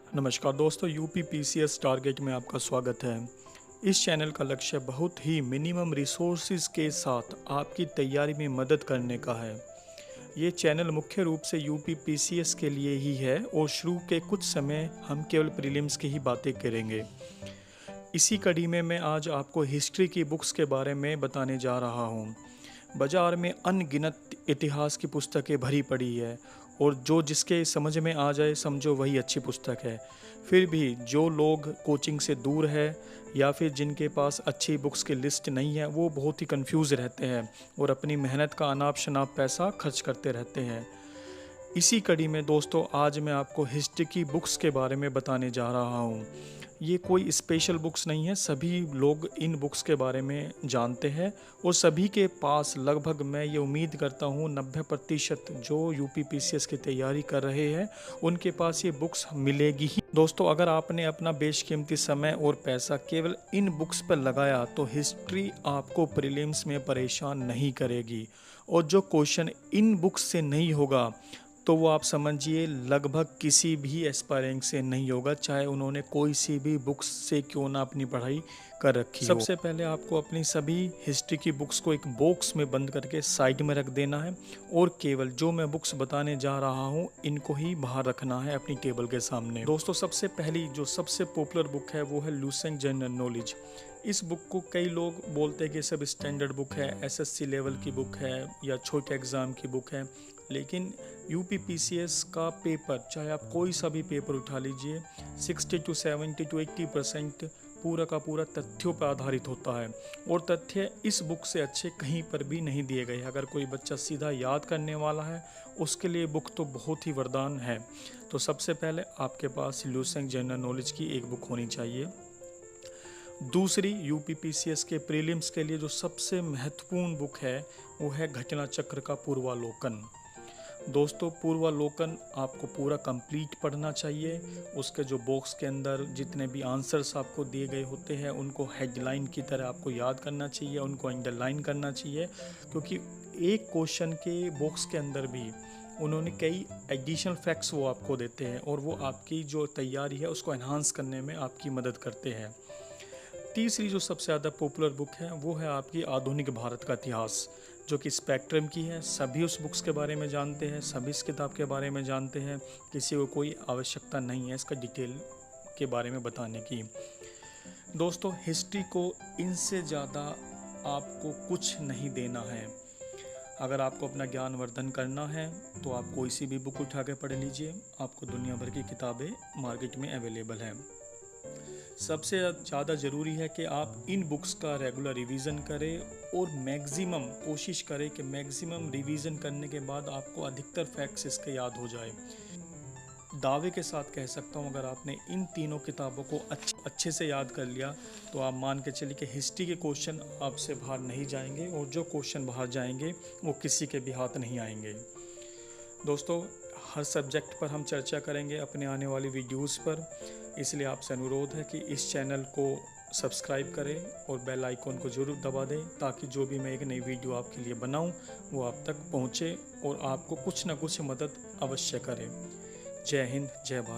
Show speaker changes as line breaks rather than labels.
नमस्कार दोस्तों, UP PCS target में आपका स्वागत है। इस चैनल का लक्ष्य बहुत ही मिनिमम रिसोर्सेज के साथ आपकी तैयारी में मदद करने का है। ये चैनल मुख्य रूप से यूपी पीसीएस के लिए ही है और शुरू के कुछ समय हम केवल प्रीलिम्स की ही बातें करेंगे। इसी कड़ी में मैं आज आपको हिस्ट्री की बुक्स के बारे में बताने जा रहा हूँ। बाजार में अनगिनत इतिहास की पुस्तकें भरी पड़ी है और जो जिसके समझ में आ जाए समझो वही अच्छी पुस्तक है। फिर भी जो लोग कोचिंग से दूर है या फिर जिनके पास अच्छी बुक्स की लिस्ट नहीं है, वो बहुत ही कंफ्यूज रहते हैं और अपनी मेहनत का अनाप शनाप पैसा खर्च करते रहते हैं। इसी कड़ी में दोस्तों आज मैं आपको हिस्ट्री की बुक्स के बारे में बताने जा रहा हूँ। ये कोई स्पेशल बुक्स नहीं है, सभी लोग इन बुक्स के बारे में जानते हैं और सभी के पास लगभग मैं ये उम्मीद करता हूँ 90% जो यूपी पीसीएस की तैयारी कर रहे हैं उनके पास ये बुक्स मिलेगी ही। दोस्तों अगर आपने अपना बेशकीमती समय और पैसा केवल इन बुक्स पर लगाया तो हिस्ट्री आपको प्रीलिम्स में परेशान नहीं करेगी और जो क्वेश्चन इन बुक्स से नहीं होगा तो वो आप समझिए लगभग किसी भी एस्पायरिंग से नहीं होगा, चाहे उन्होंने कोई सी भी बुक्स से क्यों ना अपनी पढ़ाई कर रखी हो। सबसे पहले आपको अपनी सभी हिस्ट्री की बुक्स को एक बॉक्स में बंद करके साइड में रख देना है और केवल जो मैं बुक्स बताने जा रहा हूँ इनको ही बाहर रखना है अपनी टेबल के सामने। दोस्तों सबसे पहली जो सबसे पॉपुलर बुक है वो है लूसेंट जनरल नॉलेज। इस बुक को कई लोग बोलते हैं कि सब स्टैंडर्ड बुक है, एसएससी लेवल की बुक है या छोटे एग्ज़ाम की बुक है, लेकिन यूपी पीसीएस का पेपर चाहे आप कोई सा भी पेपर उठा लीजिए 60 to 70 to 80% पूरा का पूरा तथ्यों पर आधारित होता है और तथ्य इस बुक से अच्छे कहीं पर भी नहीं दिए गए। अगर कोई बच्चा सीधा याद करने वाला है उसके लिए बुक तो बहुत ही वरदान है। तो सबसे पहले आपके पास लूसेंट जनरल नॉलेज की एक बुक होनी चाहिए। दूसरी यूपी पीसीएस के प्रीलिम्स के लिए जो सबसे महत्वपूर्ण बुक है वो है घटना चक्र का पूर्वालोकन। दोस्तों पूर्वालोकन आपको पूरा कंप्लीट पढ़ना चाहिए। उसके जो बॉक्स के अंदर जितने भी आंसर्स आपको दिए गए होते हैं उनको हेडलाइन की तरह आपको याद करना चाहिए, उनको अंडरलाइन करना चाहिए, क्योंकि एक क्वेश्चन के बॉक्स के अंदर भी उन्होंने कई एडिशनल फैक्ट्स वो आपको देते हैं और वो आपकी जो तैयारी है उसको एनहांस करने में आपकी मदद करते हैं। तीसरी जो सबसे ज़्यादा पॉपुलर बुक है वो है आपकी आधुनिक भारत का इतिहास, जो कि स्पेक्ट्रम की है। सभी उस बुक्स के बारे में जानते हैं, सभी इस किताब के बारे में जानते हैं, किसी को कोई आवश्यकता नहीं है इसका डिटेल के बारे में बताने की। दोस्तों हिस्ट्री को इनसे ज़्यादा आपको कुछ नहीं देना है। अगर आपको अपना ज्ञान वर्धन करना है तो आप कोई सी भी बुक उठा के पढ़ लीजिए, आपको दुनिया भर की किताबें मार्केट में अवेलेबल हैं। सबसे ज़्यादा ज़रूरी है कि आप इन बुक्स का रेगुलर रिवीजन करें और मैक्सिमम कोशिश करें कि मैक्सिमम रिवीजन करने के बाद आपको अधिकतर फैक्ट्स इसके याद हो जाए। दावे के साथ कह सकता हूँ अगर आपने इन तीनों किताबों को अच्छे से याद कर लिया तो आप मान के चलिए कि हिस्ट्री के क्वेश्चन आपसे बाहर नहीं जाएंगे और जो क्वेश्चन बाहर जाएंगे वो किसी के भी हाथ नहीं आएंगे। दोस्तों हर सब्जेक्ट पर हम चर्चा करेंगे अपने आने वाली वीडियोस पर, इसलिए आपसे अनुरोध है कि इस चैनल को सब्सक्राइब करें और बेल आइकॉन को ज़रूर दबा दें ताकि जो भी मैं एक नई वीडियो आपके लिए बनाऊं वो आप तक पहुंचे और आपको कुछ ना कुछ मदद अवश्य करे। जय हिंद, जय भारत।